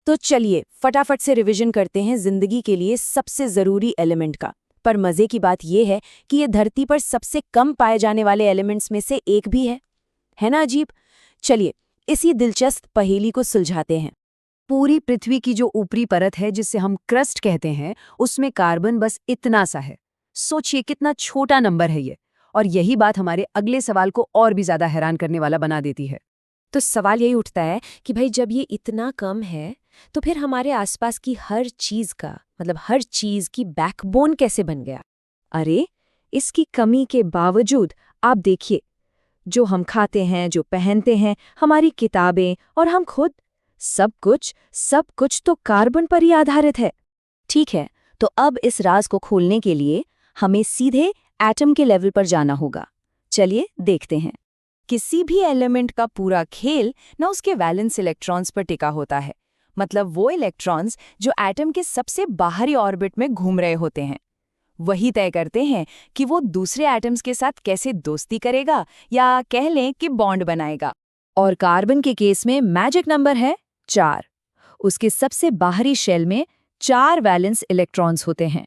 तो चलिए फटाफट से रिवीजन करते हैं जिंदगी के लिए सबसे जरूरी एलिमेंट का। पर मजे की बात यह है कि ये धरती पर सबसे कम पाए जाने वाले एलिमेंट्स में से एक भी है ना अजीब। चलिए इसी दिलचस्प पहेली को सुलझाते हैं। पूरी पृथ्वी की जो ऊपरी परत है जिसे हम क्रस्ट कहते हैं, उसमें कार्बन बस इतना सा है। सोचिए कितना छोटा नंबर है ये। और यही बात हमारे अगले सवाल को और भी ज्यादा हैरान करने वाला बना देती है। तो सवाल यही उठता है कि भाई जब ये इतना कम है तो फिर हमारे आसपास की हर चीज का हर चीज की बैकबोन कैसे बन गया। अरे इसकी कमी के बावजूद आप देखिए, जो हम खाते हैं, जो पहनते हैं, हमारी किताबें और हम खुद, सब कुछ तो कार्बन पर ही आधारित है। ठीक है, तो अब इस राज को खोलने के लिए हमें सीधे एटम के लेवल पर जाना होगा। चलिए देखते हैं। किसी भी एलिमेंट का पूरा खेल ना उसके वैलेंस इलेक्ट्रॉन्स पर टिका होता है। मतलब वो इलेक्ट्रॉन्स जो एटम के सबसे बाहरी ऑर्बिट में घूम रहे होते हैं, वही तय करते हैं कि वो दूसरे एटम्स के साथ कैसे दोस्ती करेगा या कह लें कि बॉन्ड बनाएगा। और कार्बन के केस में मैजिक नंबर है 4। उसके सबसे बाहरी शेल में 4 वैलेंस इलेक्ट्रॉन्स होते हैं।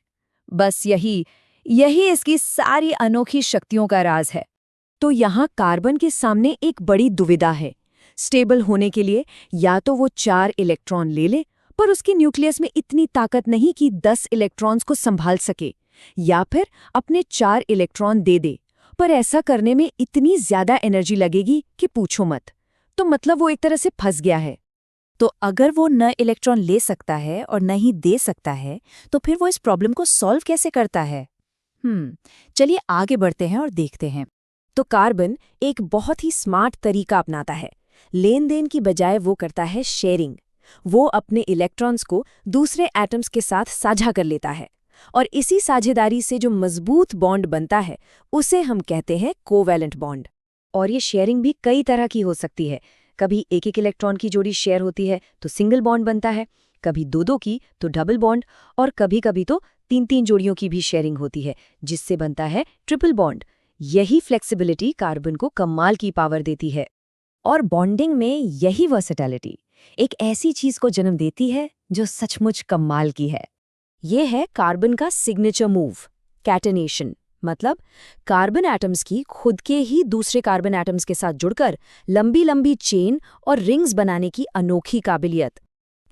बस यही इसकी सारी अनोखी शक्तियों का राज है। तो यहाँ कार्बन के सामने एक बड़ी दुविधा है। स्टेबल होने के लिए या तो वो 4 इलेक्ट्रॉन ले ले, पर उसके न्यूक्लियस में इतनी ताकत नहीं कि 10 इलेक्ट्रॉन्स को संभाल सके, या फिर अपने 4 इलेक्ट्रॉन दे दे, पर ऐसा करने में इतनी ज्यादा एनर्जी लगेगी कि पूछो मत। तो मतलब वो एक तरह से फंस गया है। तो अगर वो न इलेक्ट्रॉन ले सकता है और न ही दे सकता है, तो फिर वो इस प्रॉब्लम को सॉल्व कैसे करता है? चलिए आगे बढ़ते हैं और देखते हैं। तो कार्बन एक बहुत ही स्मार्ट तरीका अपनाता है। लेन देन की बजाय वो करता है शेयरिंग। वो अपने इलेक्ट्रॉन्स को दूसरे एटम्स के साथ साझा कर लेता है, और इसी साझेदारी से जो मजबूत बॉन्ड बनता है उसे हम कहते हैं कोवैलेंट बॉन्ड। और ये शेयरिंग भी कई तरह की हो सकती है। कभी एक इलेक्ट्रॉन की जोड़ी शेयर होती है तो सिंगल बॉन्ड बनता है, कभी 2 की तो डबल बॉन्ड, और कभी-कभी तो 3 जोड़ियों की भी शेयरिंग होती है जिससे बनता है ट्रिपल बॉन्ड। यही फ्लेक्सिबिलिटी कार्बन को कमाल की पावर देती है। और बॉन्डिंग में यही वर्सेटैलिटी एक ऐसी चीज को जन्म देती है जो सचमुच कमाल की है। ये है कार्बन का सिग्नेचर मूव, कैटेनेशन। मतलब कार्बन एटम्स की खुद के ही दूसरे कार्बन एटम्स के साथ जुड़कर लंबी लंबी चेन और रिंग्स बनाने की अनोखी काबिलियत।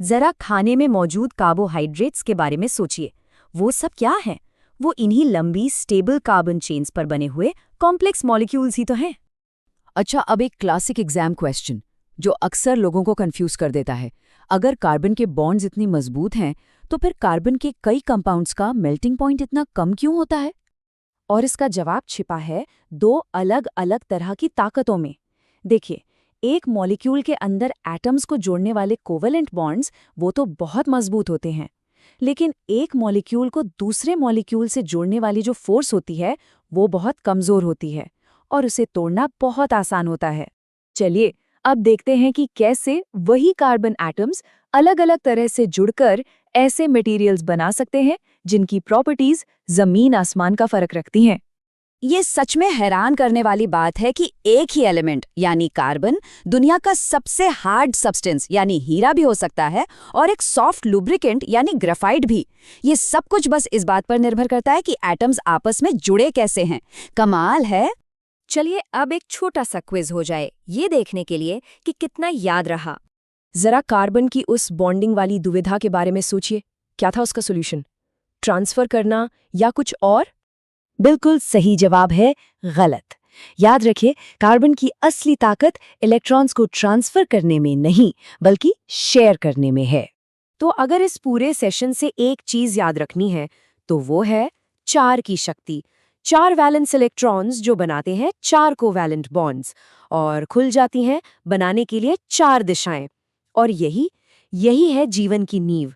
जरा खाने में मौजूद कार्बोहाइड्रेट्स के बारे में सोचिए। वो सब क्या है? वो इन्हीं लंबी स्टेबल कार्बन चेन्स पर बने हुए कॉम्प्लेक्स मॉलिक्यूल्स ही तो हैं। अच्छा, अब एक क्लासिक एग्जाम क्वेश्चन जो अक्सर लोगों को कंफ्यूज कर देता है। अगर कार्बन के बॉन्ड्स इतनी मजबूत हैं, तो फिर कार्बन के कई कंपाउंड्स का मेल्टिंग पॉइंट इतना कम क्यों होता है? और इसका जवाब छिपा है 2 अलग अलग तरह की ताकतों में। देखिए, एक मॉलिक्यूल के अंदर एटम्स को जोड़ने वाले कोवेलेंट बॉन्ड्स वो तो बहुत मजबूत होते हैं, लेकिन एक मॉलिक्यूल को दूसरे मॉलिक्यूल से जोड़ने वाली जो फोर्स होती है वो बहुत कमजोर होती है, और उसे तोड़ना बहुत आसान होता है। चलिए अब देखते हैं कि कैसे वही कार्बन एटम्स अलग अलग तरह से जुड़कर ऐसे मटेरियल्स बना सकते हैं जिनकी प्रॉपर्टीज जमीन आसमान का फर्क रखती हैं। ये सच में हैरान करने वाली बात है कि एक ही एलिमेंट यानी कार्बन दुनिया का सबसे हार्ड सब्सटेंस यानी हीरा भी हो सकता है, और एक सॉफ्ट लुब्रिकेंट यानी ग्रेफाइट भी। ये सब कुछ बस इस बात पर निर्भर करता है कि एटम्स आपस में जुड़े कैसे हैं। कमाल है। चलिए अब एक छोटा सा क्विज हो जाए, ये देखने के लिए कि कितना याद रहा। जरा कार्बन की उस बॉन्डिंग वाली दुविधा के बारे में सोचिए। क्या था उसका सोल्यूशन? ट्रांसफर करना या कुछ और? बिल्कुल सही जवाब है गलत। याद रखिए, कार्बन की असली ताकत इलेक्ट्रॉन्स को ट्रांसफर करने में नहीं बल्कि शेयर करने में है। तो अगर इस पूरे सेशन से एक चीज याद रखनी है तो वो है 4 की शक्ति। 4 वैलेंस इलेक्ट्रॉन्स जो बनाते हैं 4 कोवैलेंट बॉन्ड्स, और खुल जाती हैं बनाने के लिए 4 दिशाएं। और यही है जीवन की नींव।